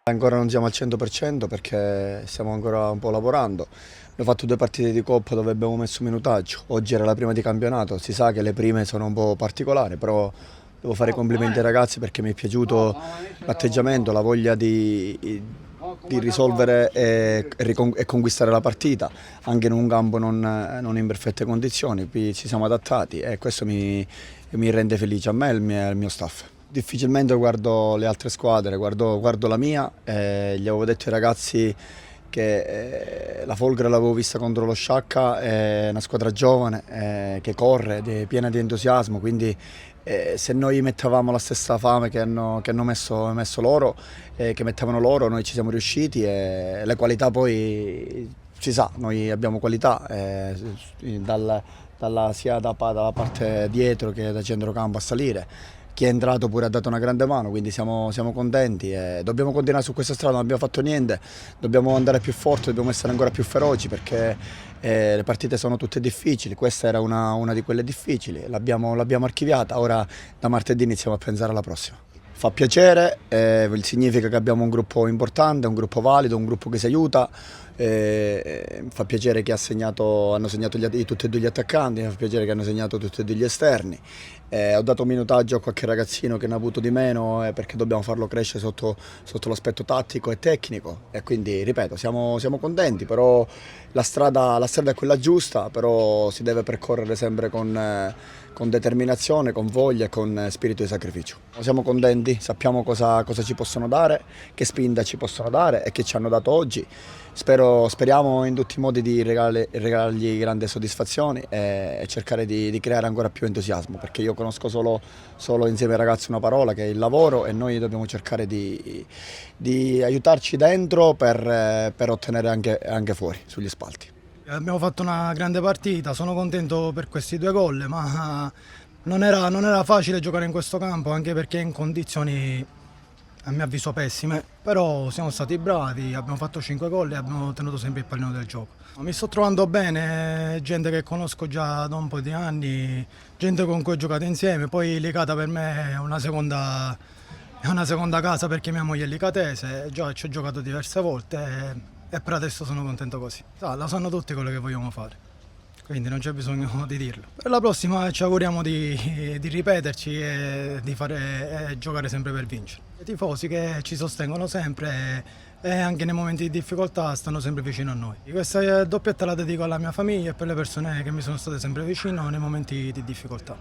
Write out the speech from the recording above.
Ancora non siamo al 100% perché stiamo ancora un po' lavorando. Abbiamo fatto 2 partite di Coppa dove abbiamo messo minutaggio. Oggi era la prima di campionato, si sa che le prime sono un po' particolari, però devo fare i complimenti ai ragazzi perché mi è piaciuto l'atteggiamento, la voglia di risolvere e conquistare la partita, anche in un campo non in perfette condizioni. Qui ci siamo adattati e questo mi rende felice a me e al mio staff. Difficilmente guardo le altre squadre, guardo la mia, gli avevo detto ai ragazzi che la Folgore l'avevo vista contro lo Sciacca, è una squadra giovane che corre, piena di entusiasmo, quindi se noi mettevamo la stessa fame che hanno messo loro, che mettevano loro, noi ci siamo riusciti e le qualità poi si sa, noi abbiamo qualità sia dalla parte dietro che da centrocampo a salire. Chi è entrato pure ha dato una grande mano, quindi siamo contenti e dobbiamo continuare su questa strada, non abbiamo fatto niente, dobbiamo andare più forti, dobbiamo essere ancora più feroci perché le partite sono tutte difficili, questa era una di quelle difficili, l'abbiamo archiviata, ora da martedì iniziamo a pensare alla prossima. Fa piacere, significa che abbiamo un gruppo importante, un gruppo valido, un gruppo che si aiuta. Fa piacere che hanno segnato tutti e due gli attaccanti, fa piacere che hanno segnato tutti e due gli esterni. Ho dato minutaggio a qualche ragazzino che ne ha avuto di meno perché dobbiamo farlo crescere sotto l'aspetto tattico e tecnico e quindi ripeto siamo contenti, però la strada è quella giusta, però si deve percorrere sempre con determinazione, con voglia e con spirito di sacrificio. Siamo contenti, sappiamo cosa ci possono dare, che spinta ci possono dare e che ci hanno dato oggi. Speriamo in tutti i modi di regalargli grandi soddisfazioni e cercare di creare ancora più entusiasmo, perché io conosco solo insieme ai ragazzi una parola che è il lavoro e noi dobbiamo cercare di aiutarci dentro per ottenere anche fuori, sugli spalti. Abbiamo fatto una grande partita, sono contento per questi 2 gol, ma non era facile giocare in questo campo, anche perché in condizioni a mio avviso pessime, però siamo stati bravi, abbiamo fatto 5 gol e abbiamo tenuto sempre il pallino del gioco. Mi sto trovando bene, gente che conosco già da un po' di anni, gente con cui ho giocato insieme, poi Licata per me è una seconda casa perché mia moglie è licatese, già ci ho giocato diverse volte e per adesso sono contento così. La sanno tutti quello che vogliamo fare, quindi non c'è bisogno di dirlo. Per la prossima ci auguriamo di ripeterci e di giocare sempre per vincere. I tifosi che ci sostengono sempre e anche nei momenti di difficoltà stanno sempre vicino a noi. Questa doppietta la dedico alla mia famiglia e per le persone che mi sono state sempre vicino nei momenti di difficoltà.